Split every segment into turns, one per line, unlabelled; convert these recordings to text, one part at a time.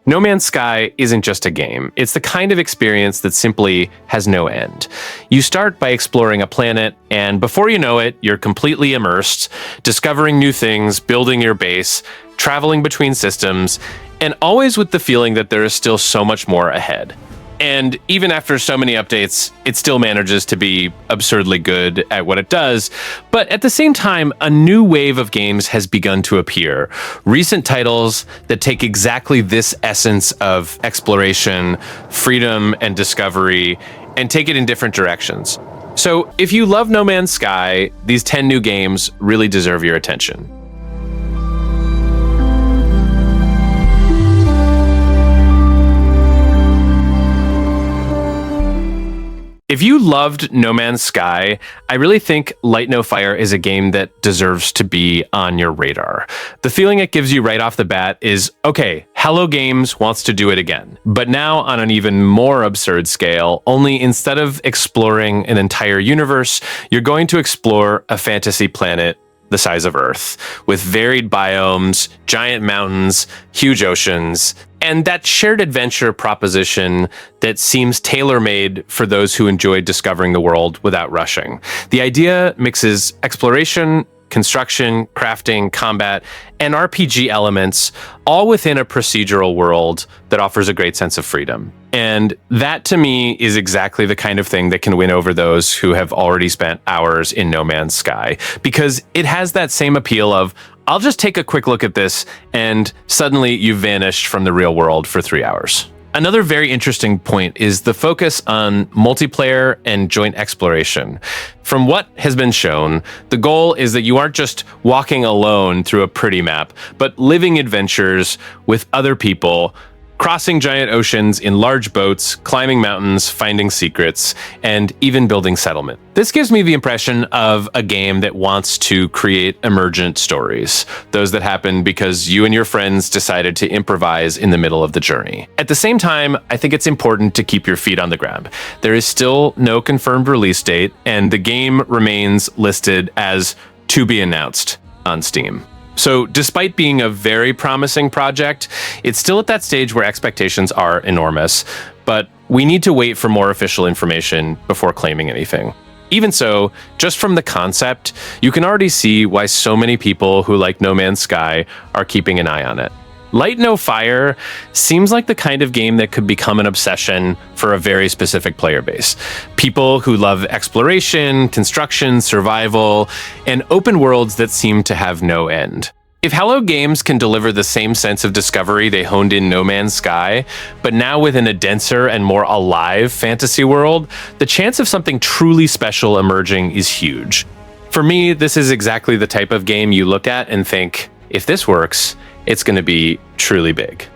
No Man's Sky isn't just a game. It's the kind of experience that simply has no end. You start by exploring a planet, and before you know it, you're completely immersed, discovering new things, building your base, traveling between systems, and always with the feeling that there is still so much more ahead. And even after so many updates, it still manages to be absurdly good at what it does. But at the same time, a new wave of games has begun to appear. Recent titles that take exactly this essence of exploration, freedom, and discovery, and take it in different directions. So if you love No Man's Sky, these 10 new games really deserve your attention. If you loved No Man's Sky, I really think Light No Fire is a game that deserves to be on your radar. The feeling it gives you right off the bat is, okay, Hello Games wants to do it again, but now on an even more absurd scale, only instead of exploring an entire universe, you're going to explore a fantasy planet the size of Earth, with varied biomes, giant mountains, huge oceans, and that shared adventure proposition that seems tailor-made for those who enjoy discovering the world without rushing. The idea mixes exploration, construction, crafting, combat, and RPG elements, all within a procedural world that offers a great sense of freedom. And that, to me, is exactly the kind of thing that can win over those who have already spent hours in No Man's Sky, because it has that same appeal of, I'll just take a quick look at this, and suddenly you've vanished from the real world for 3 hours. Another very interesting point is the focus on multiplayer and joint exploration. From what has been shown, the goal is that you aren't just walking alone through a pretty map, but living adventures with other people, crossing giant oceans in large boats, climbing mountains, finding secrets, and even building settlement. This gives me the impression of a game that wants to create emergent stories, those that happen because you and your friends decided to improvise in the middle of the journey. At the same time, I think it's important to keep your feet on the ground. There is still no confirmed release date, and the game remains listed as to be announced on Steam. So despite being a very promising project, it's still at that stage where expectations are enormous, but we need to wait for more official information before claiming anything. Even so, just from the concept, you can already see why so many people who like No Man's Sky are keeping an eye on it. Light No Fire seems like the kind of game that could become an obsession for a very specific player base. People who love exploration, construction, survival, and open worlds that seem to have no end. If Hello Games can deliver the same sense of discovery they honed in No Man's Sky, but now within a denser and more alive fantasy world, the chance of something truly special emerging is huge. For me, this is exactly the type of game you look at and think, if this works, it's going to be truly big.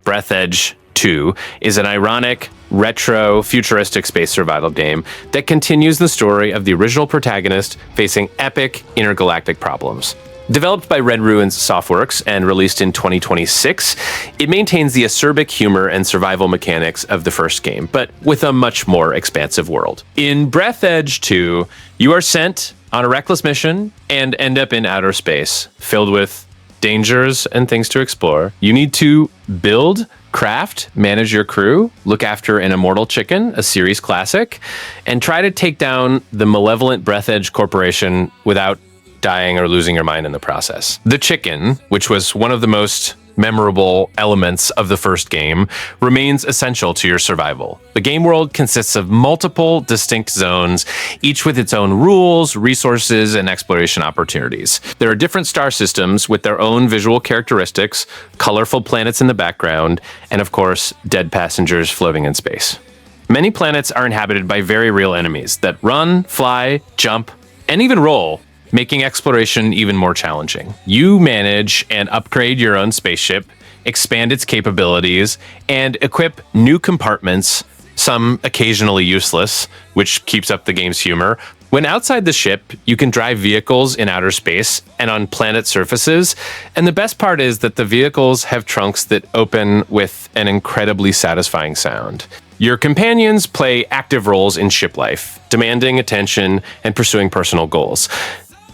Breathedge 2 is an ironic, retro, futuristic space survival game that continues the story of the original protagonist facing epic intergalactic problems. Developed by Red Ruins Softworks and released in 2026, it maintains the acerbic humor and survival mechanics of the first game, but with a much more expansive world. In Breathedge 2, you are sent on a reckless mission and end up in outer space, filled with dangers and things to explore. You need to build, craft, manage your crew, look after an immortal chicken, a series classic, and try to take down the malevolent Breathedge Corporation without dying or losing your mind in the process. The chicken, which was one of the most memorable elements of the first game, remains essential to your survival. The game world consists of multiple distinct zones, each with its own rules, resources, and exploration opportunities. There are different star systems with their own visual characteristics, colorful planets in the background, and of course, dead passengers floating in space. Many planets are inhabited by very real enemies that run, fly, jump, and even roll, making exploration even more challenging. You manage and upgrade your own spaceship, expand its capabilities, and equip new compartments, some occasionally useless, which keeps up the game's humor. When outside the ship, you can drive vehicles in outer space and on planet surfaces, and the best part is that the vehicles have trunks that open with an incredibly satisfying sound. Your companions play active roles in ship life, demanding attention and pursuing personal goals.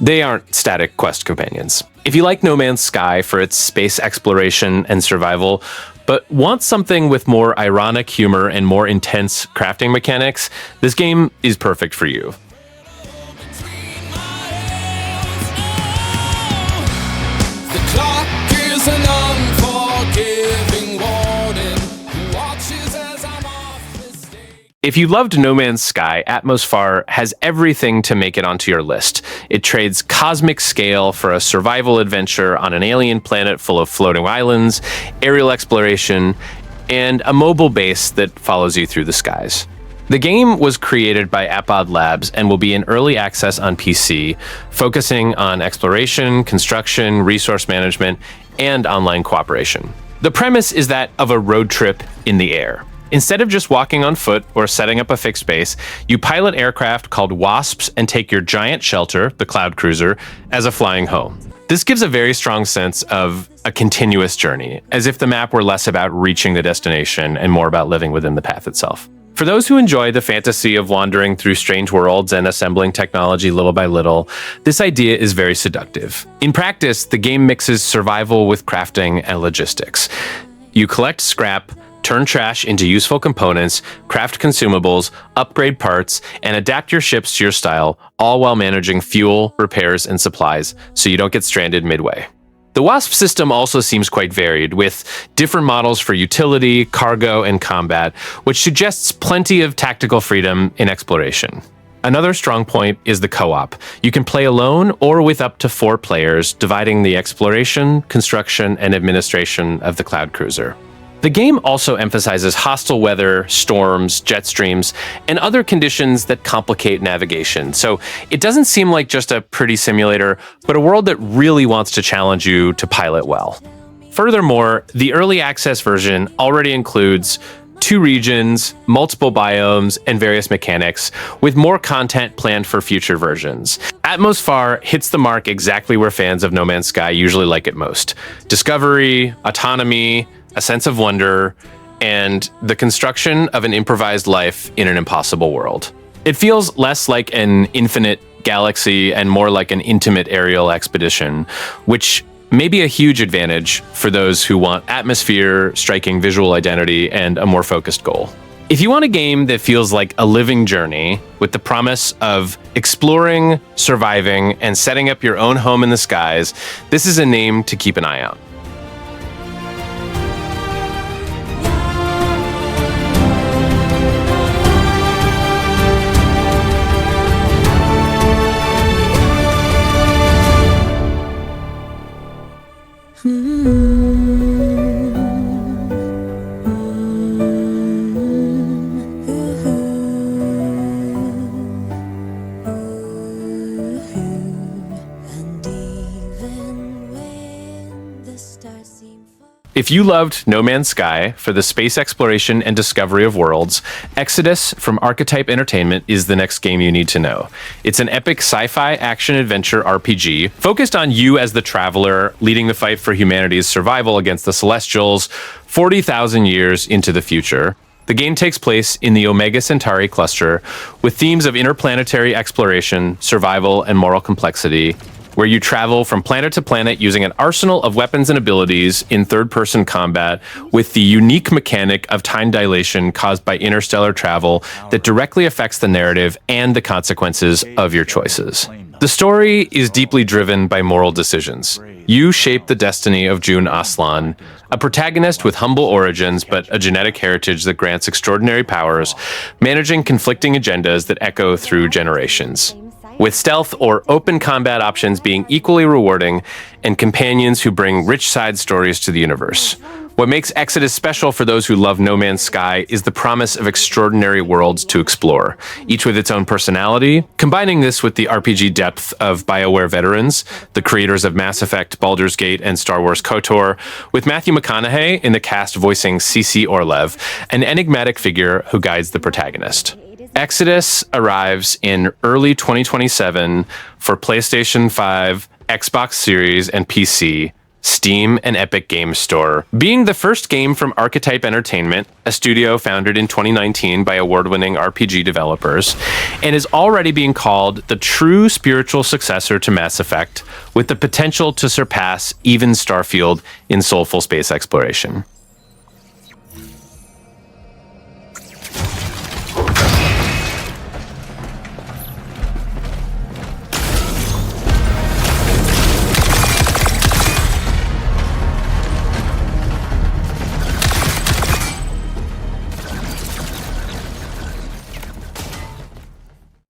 They aren't static quest companions. If you like No Man's Sky for its space exploration and survival, but want something with more ironic humor and more intense crafting mechanics, this game is perfect for you. If you loved No Man's Sky, Atmosfar has everything to make it onto your list. It trades cosmic scale for a survival adventure on an alien planet full of floating islands, aerial exploration, and a mobile base that follows you through the skies. The game was created by Apod Labs and will be in early access on PC, focusing on exploration, construction, resource management, and online cooperation. The premise is that of a road trip in the air. Instead of just walking on foot or setting up a fixed base, you pilot aircraft called Wasps and take your giant shelter, the Cloud Cruiser, as a flying home. This gives a very strong sense of a continuous journey, as if the map were less about reaching the destination and more about living within the path itself. For those who enjoy the fantasy of wandering through strange worlds and assembling technology little by little, this idea is very seductive. In practice, the game mixes survival with crafting and logistics. You collect scrap, turn trash into useful components, craft consumables, upgrade parts, and adapt your ships to your style, all while managing fuel, repairs, and supplies so you don't get stranded midway. The WASP system also seems quite varied, with different models for utility, cargo, and combat, which suggests plenty of tactical freedom in exploration. Another strong point is the co-op. You can play alone or with up to 4 players, dividing the exploration, construction, and administration of the Cloud Cruiser. The game also emphasizes hostile weather, storms, jet streams, and other conditions that complicate navigation. So it doesn't seem like just a pretty simulator, but a world that really wants to challenge you to pilot well. Furthermore, the early access version already includes 2 regions, multiple biomes, and various mechanics, with more content planned for future versions. Atmosfar hits the mark exactly where fans of No Man's Sky usually like it most: discovery, autonomy, a sense of wonder, and the construction of an improvised life in an impossible world. It feels less like an infinite galaxy and more like an intimate aerial expedition, which may be a huge advantage for those who want atmosphere, striking visual identity, and a more focused goal. If you want a game that feels like a living journey with the promise of exploring, surviving, and setting up your own home in the skies, this is a name to keep an eye out. If you loved No Man's Sky for the space exploration and discovery of worlds, Exodus from Archetype Entertainment is the next game you need to know. It's an epic sci-fi action-adventure RPG focused on you as the traveler leading the fight for humanity's survival against the Celestials 40,000 years into the future. The game takes place in the Omega Centauri cluster with themes of interplanetary exploration, survival, and moral complexity, where you travel from planet to planet using an arsenal of weapons and abilities in third-person combat with the unique mechanic of time dilation caused by interstellar travel that directly affects the narrative and the consequences of your choices. The story is deeply driven by moral decisions. You shape the destiny of June Aslan, a protagonist with humble origins but a genetic heritage that grants extraordinary powers, managing conflicting agendas that echo through generations, with stealth or open combat options being equally rewarding, and companions who bring rich side stories to the universe. What makes Exodus special for those who love No Man's Sky is the promise of extraordinary worlds to explore, each with its own personality. Combining this with the RPG depth of BioWare veterans, the creators of Mass Effect, Baldur's Gate, and Star Wars KOTOR, with Matthew McConaughey in the cast voicing CC Orlev, an enigmatic figure who guides the protagonist. Exodus arrives in early 2027 for PlayStation 5, Xbox Series, and PC, Steam and Epic Games Store, being the first game from Archetype Entertainment, a studio founded in 2019 by award-winning RPG developers, and is already being called the true spiritual successor to Mass Effect, with the potential to surpass even Starfield in soulful space exploration.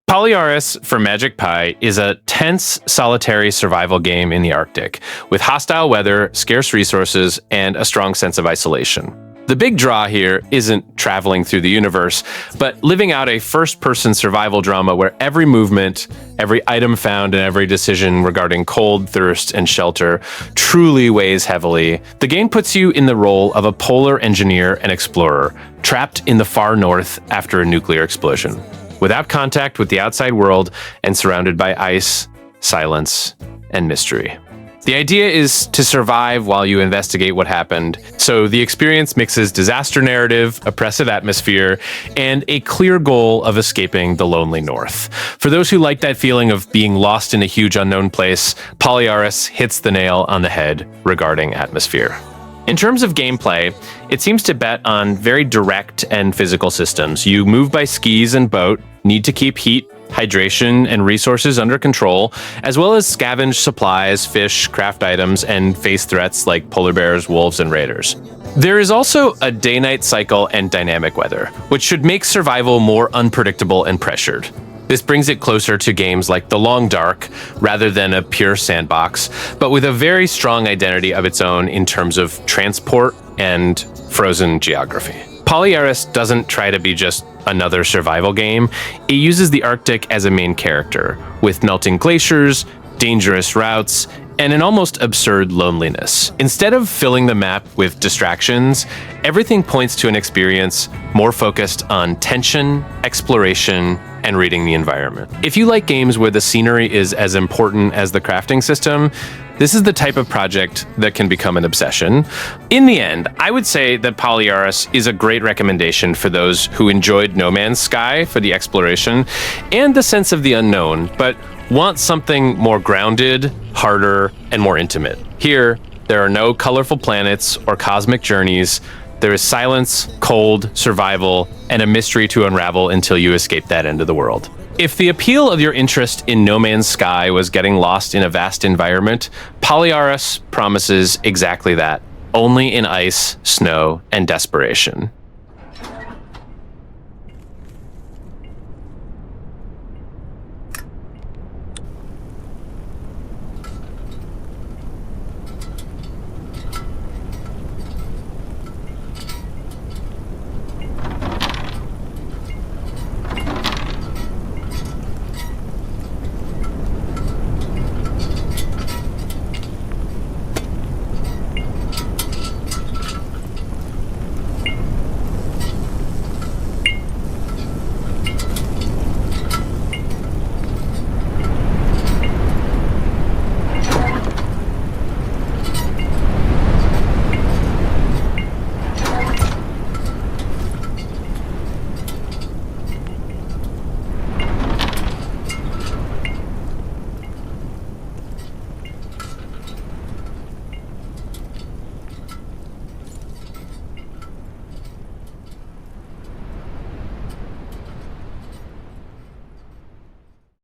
Polyaris for Magic Pi is a tense, solitary survival game in the Arctic, with hostile weather, scarce resources, and a strong sense of isolation. The big draw here isn't traveling through the universe, but living out a first-person survival drama where every movement, every item found, and every decision regarding cold, thirst, and shelter truly weighs heavily. The game puts you in the role of a polar engineer and explorer, trapped in the far north after a nuclear explosion, without contact with the outside world and surrounded by ice, silence, and mystery. The idea is to survive while you investigate what happened, so the experience mixes disaster narrative, oppressive atmosphere, and a clear goal of escaping the lonely north. For those who like that feeling of being lost in a huge unknown place, Polyaris hits the nail on the head regarding atmosphere. In terms of gameplay, it seems to bet on very direct and physical systems. You move by skis and boat, need to keep heat, hydration, and resources under control, as well as scavenge supplies, fish, craft items, and face threats like polar bears, wolves, and raiders. There is also a day-night cycle and dynamic weather, which should make survival more unpredictable and pressured. This brings it closer to games like The Long Dark, rather than a pure sandbox, but with a very strong identity of its own in terms of transport and frozen geography. Polyaris doesn't try to be just another survival game. It uses the Arctic as a main character, with melting glaciers, dangerous routes, and an almost absurd loneliness. Instead of filling the map with distractions, everything points to an experience more focused on tension, exploration, and reading the environment. If you like games where the scenery is as important as the crafting system, this is the type of project that can become an obsession. In the end, I would say that Polyaris is a great recommendation for those who enjoyed No Man's Sky for the exploration and the sense of the unknown, but want something more grounded, harder, and more intimate. Here, there are no colorful planets or cosmic journeys. There is silence, cold, survival, and a mystery to unravel until you escape that end of the world. If the appeal of your interest in No Man's Sky was getting lost in a vast environment, Polyaris promises exactly that, only in ice, snow, and desperation.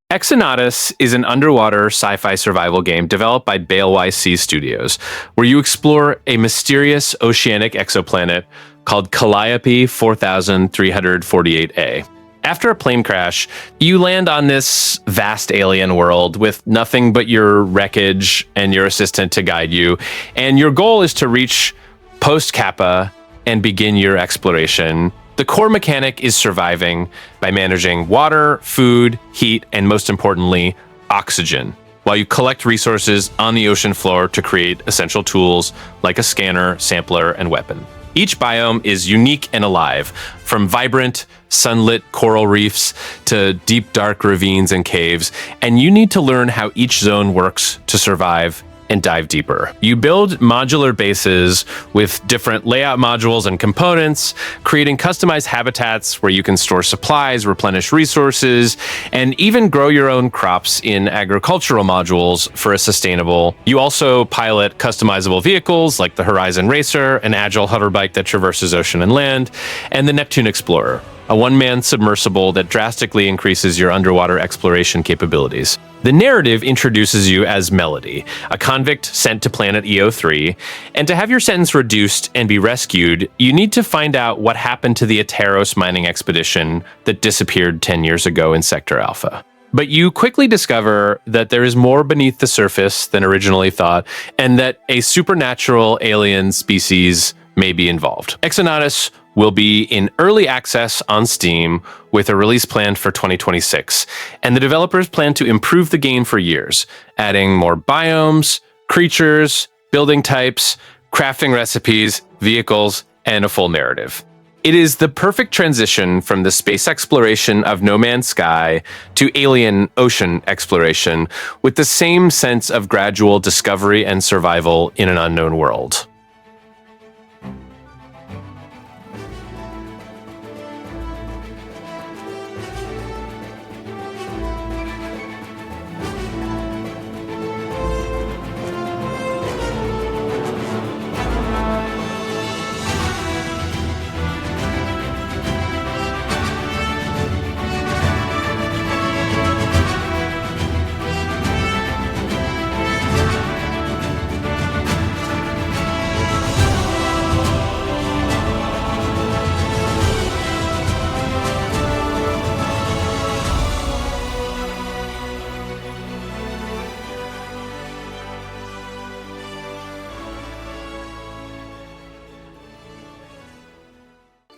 Exonautis is an underwater sci-fi survival game developed by BaleYC Studios, where you explore a mysterious oceanic exoplanet called Calliope 4348A. After a plane crash, you land on this vast alien world with nothing but your wreckage and your assistant to guide you, and your goal is to reach post-Kappa and begin your exploration. The core mechanic is surviving by managing water, food, heat, and most importantly, oxygen, while you collect resources on the ocean floor to create essential tools like a scanner, sampler, and weapon. Each biome is unique and alive, from vibrant, sunlit coral reefs to deep, dark ravines and caves, and you need to learn how each zone works to survive and dive deeper. You build modular bases with different layout modules and components, creating customized habitats where you can store supplies, replenish resources, and even grow your own crops in agricultural modules for a sustainable. You also pilot customizable vehicles like the Horizon Racer, an agile hover bike that traverses ocean and land, and the Neptune Explorer, a one-man submersible that drastically increases your underwater exploration capabilities. The narrative introduces you as Melody, a convict sent to planet EO3, and to have your sentence reduced and be rescued, you need to find out what happened to the Ateros mining expedition that disappeared 10 years ago in Sector Alpha. But you quickly discover that there is more beneath the surface than originally thought, and that a supernatural alien species may be involved. Exonautis will be in early access on Steam with a release planned for 2026, and the developers plan to improve the game for years, adding more biomes, creatures, building types, crafting recipes, vehicles, and a full narrative. It is the perfect transition from the space exploration of No Man's Sky to alien ocean exploration, with the same sense of gradual discovery and survival in an unknown world.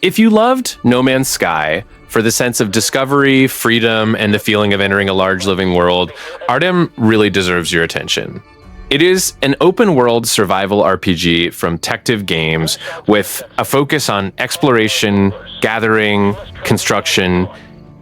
If you loved No Man's Sky for the sense of discovery, freedom, and the feeling of entering a large living world, Ardem really deserves your attention. It is an open-world survival RPG from Tective Games with a focus on exploration, gathering, construction,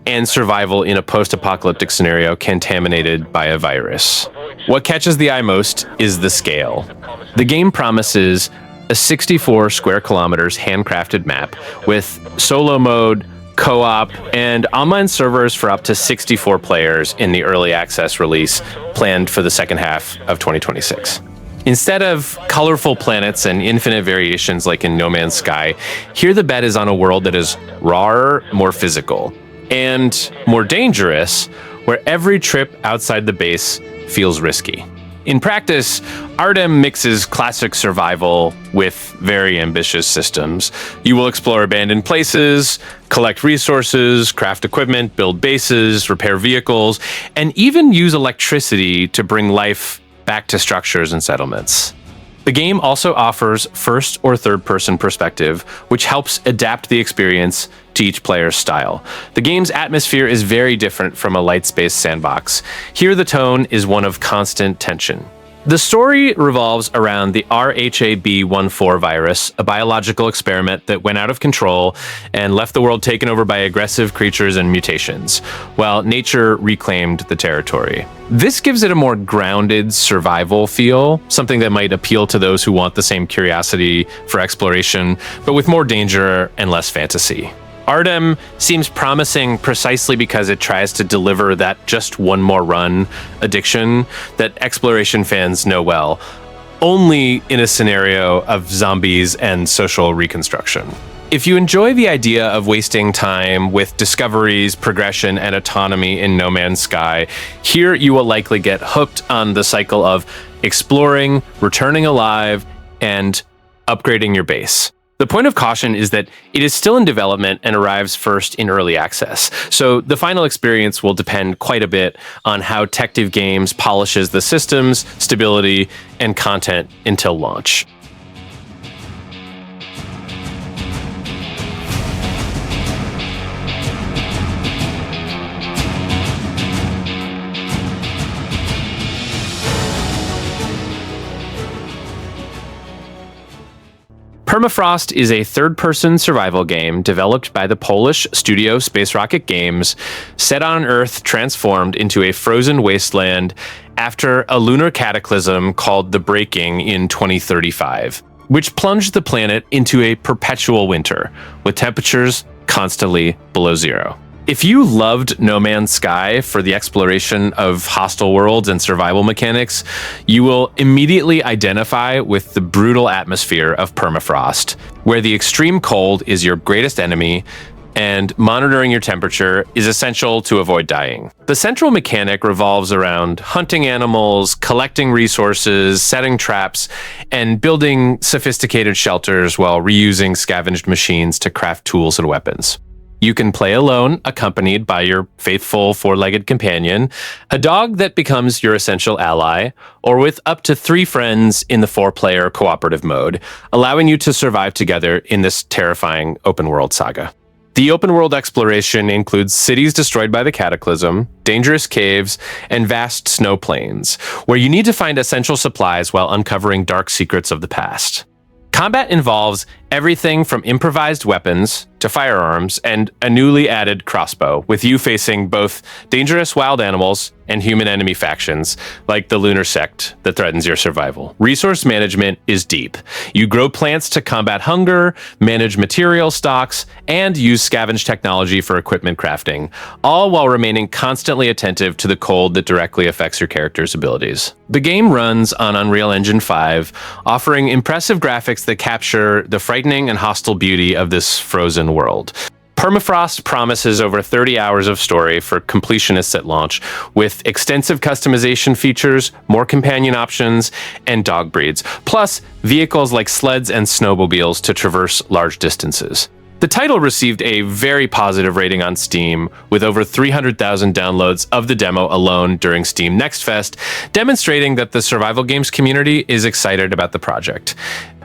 and survival in a post-apocalyptic scenario contaminated by a virus. What catches the eye most is the scale. The game promises a 64 square kilometers handcrafted map with solo mode, co-op, and online servers for up to 64 players in the early access release planned for the second half of 2026. Instead of colorful planets and infinite variations like in No Man's Sky, here the bet is on a world that is rawer, more physical, and more dangerous, where every trip outside the base feels risky. In practice, Ardem mixes classic survival with very ambitious systems. You will explore abandoned places, collect resources, craft equipment, build bases, repair vehicles, and even use electricity to bring life back to structures and settlements. The game also offers first or third person perspective, which helps adapt the experience to each player's style. The game's atmosphere is very different from a light space sandbox. Here the tone is one of constant tension. The story revolves around the RHAB14 virus, a biological experiment that went out of control and left the world taken over by aggressive creatures and mutations, while nature reclaimed the territory. This gives it a more grounded survival feel, something that might appeal to those who want the same curiosity for exploration, but with more danger and less fantasy. Ardem seems promising precisely because it tries to deliver that just one more run addiction that exploration fans know well, only in a scenario of zombies and social reconstruction. If you enjoy the idea of wasting time with discoveries, progression, and autonomy in No Man's Sky, here you will likely get hooked on the cycle of exploring, returning alive, and upgrading your base. The point of caution is that it is still in development and arrives first in early access, so the final experience will depend quite a bit on how Tective Games polishes the systems, stability, and content until launch. Permafrost is a third-person survival game developed by the Polish studio Space Rocket Games, set on an Earth transformed into a frozen wasteland after a lunar cataclysm called the Breaking in 2035, which plunged the planet into a perpetual winter, with temperatures constantly below zero. If you loved No Man's Sky for the exploration of hostile worlds and survival mechanics, you will immediately identify with the brutal atmosphere of Permafrost, where the extreme cold is your greatest enemy and monitoring your temperature is essential to avoid dying. The central mechanic revolves around hunting animals, collecting resources, setting traps, and building sophisticated shelters while reusing scavenged machines to craft tools and weapons. You can play alone, accompanied by your faithful four-legged companion, a dog that becomes your essential ally, or with up to 3 friends in the 4-player cooperative mode, allowing you to survive together in this terrifying open-world saga. The open-world exploration includes cities destroyed by the cataclysm, dangerous caves, and vast snow plains, where you need to find essential supplies while uncovering dark secrets of the past. Combat involves everything from improvised weapons to firearms and a newly added crossbow, with you facing both dangerous wild animals and human enemy factions, like the lunar sect that threatens your survival. Resource management is deep. You grow plants to combat hunger, manage material stocks, and use scavenge technology for equipment crafting, all while remaining constantly attentive to the cold that directly affects your character's abilities. The game runs on Unreal Engine 5, offering impressive graphics that capture the frightening and hostile beauty of this frozen world. Permafrost promises over 30 hours of story for completionists at launch, with extensive customization features, more companion options, and dog breeds, plus vehicles like sleds and snowmobiles to traverse large distances. The title received a very positive rating on Steam, with over 300,000 downloads of the demo alone during Steam Next Fest, demonstrating that the survival games community is excited about the project.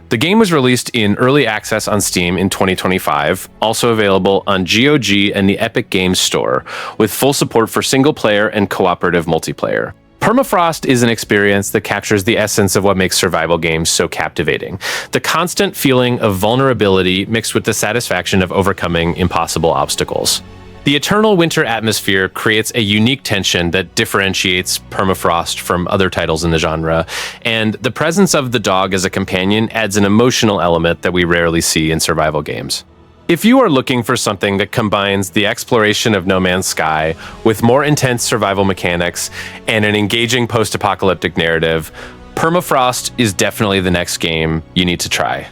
The game was released in early access on Steam in 2025, also available on GOG and the Epic Games Store, with full support for single-player and cooperative multiplayer. Permafrost is an experience that captures the essence of what makes survival games so captivating. The constant feeling of vulnerability mixed with the satisfaction of overcoming impossible obstacles. The eternal winter atmosphere creates a unique tension that differentiates Permafrost from other titles in the genre, and the presence of the dog as a companion adds an emotional element that we rarely see in survival games. If you are looking for something that combines the exploration of No Man's Sky with more intense survival mechanics and an engaging post-apocalyptic narrative, Permafrost is definitely the next game you need to try.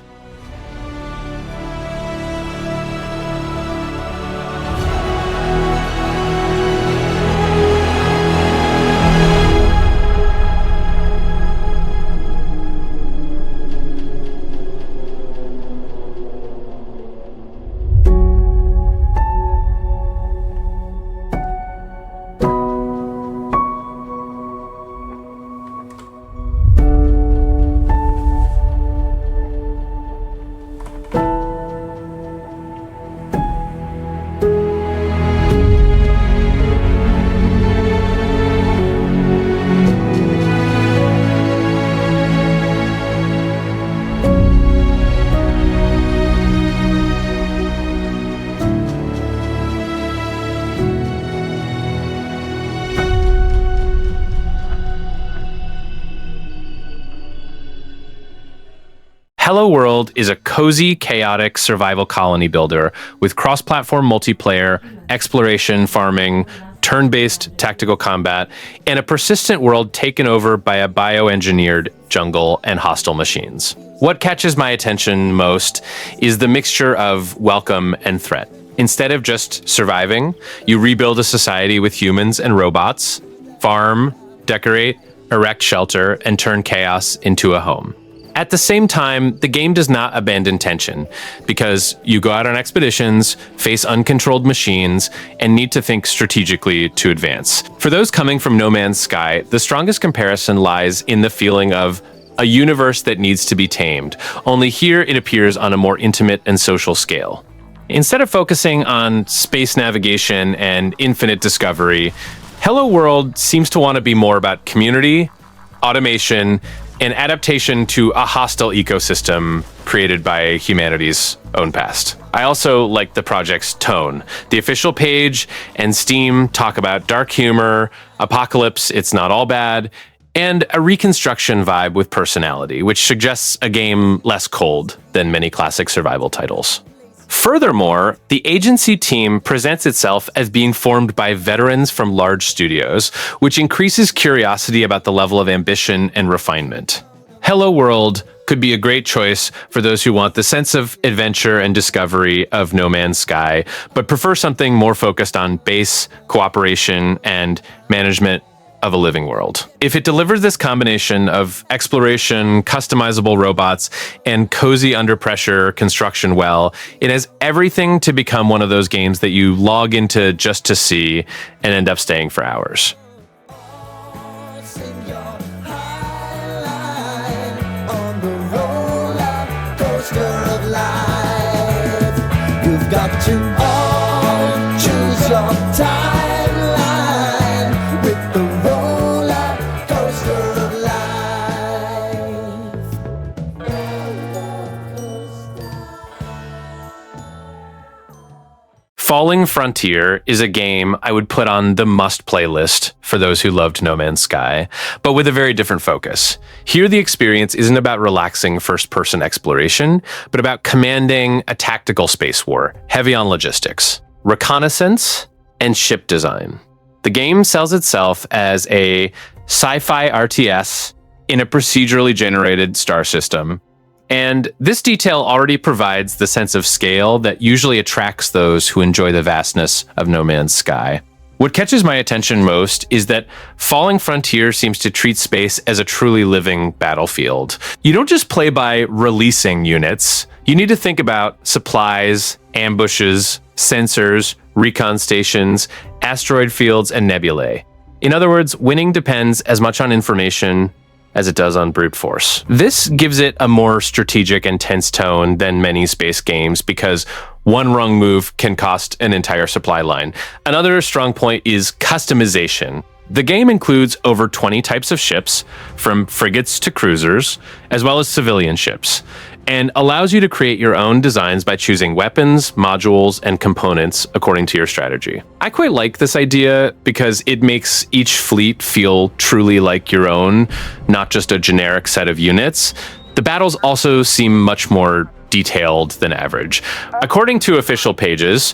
Hello World is a cozy, chaotic survival colony builder with cross-platform multiplayer, exploration, farming, turn-based tactical combat, and a persistent world taken over by a bioengineered jungle and hostile machines. What catches my attention most is the mixture of welcome and threat. Instead of just surviving, you rebuild a society with humans and robots, farm, decorate, erect shelter, and turn chaos into a home. At the same time, the game does not abandon tension, because you go out on expeditions, face uncontrolled machines, and need to think strategically to advance. For those coming from No Man's Sky, the strongest comparison lies in the feeling of a universe that needs to be tamed, only here it appears on a more intimate and social scale. Instead of focusing on space navigation and infinite discovery, Hello World seems to want to be more about community, automation, an adaptation to a hostile ecosystem created by humanity's own past. I also like the project's tone. The official page and Steam talk about dark humor, apocalypse, it's not all bad, and a reconstruction vibe with personality, which suggests a game less cold than many classic survival titles. Furthermore, the agency team presents itself as being formed by veterans from large studios, which increases curiosity about the level of ambition and refinement. Hello World could be a great choice for those who want the sense of adventure and discovery of No Man's Sky, but prefer something more focused on base, cooperation, and management of a living world. If it delivers this combination of exploration, customizable robots, and cozy under pressure construction well, it has everything to become one of those games that you log into just to see and end up staying for hours.
You've got to all choose your timeline with the roller coaster of life.
Falling Frontier is a game I would put on the must-play list for those who loved No Man's Sky, but with a very different focus. Here, the experience isn't about relaxing first-person exploration, but about commanding a tactical space war, heavy on logistics, reconnaissance, and ship design. The game sells itself as a sci-fi RTS in a procedurally generated star system, and this detail already provides the sense of scale that usually attracts those who enjoy the vastness of No Man's Sky. What catches my attention most is that Falling Frontier seems to treat space as a truly living battlefield. You don't just play by releasing units. You need to think about supplies, ambushes, sensors, recon stations, asteroid fields, and nebulae. In other words, winning depends as much on information as it does on brute force. This gives it a more strategic and tense tone than many space games because one wrong move can cost an entire supply line. Another strong point is customization. The game includes over 20 types of ships, from frigates to cruisers, as well as civilian ships, and allows you to create your own designs by choosing weapons, modules, and components according to your strategy. I quite like this idea because it makes each fleet feel truly like your own, not just a generic set of units. The battles also seem much more detailed than average. According to official pages,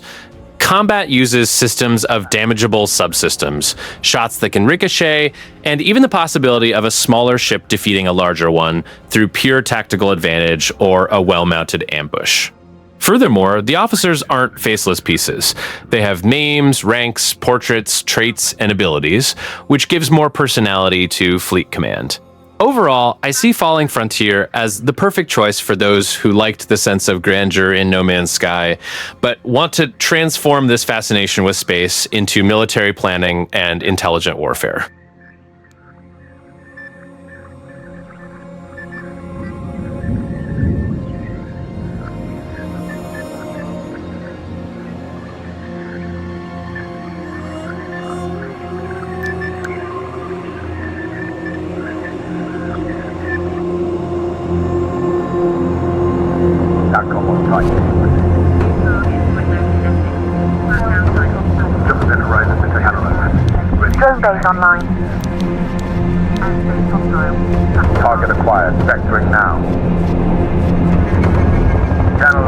combat uses systems of damageable subsystems, shots that can ricochet, and even the possibility of a smaller ship defeating a larger one through pure tactical advantage or a well-mounted ambush. Furthermore, the officers aren't faceless pieces. They have names, ranks, portraits, traits, and abilities, which gives more personality to fleet command. Overall, I see Falling Frontier as the perfect choice for those who liked the sense of grandeur in No Man's Sky, but want to transform this fascination with space into military planning and intelligent warfare.
Drone base online.
Target acquired. Vectoring now. Channel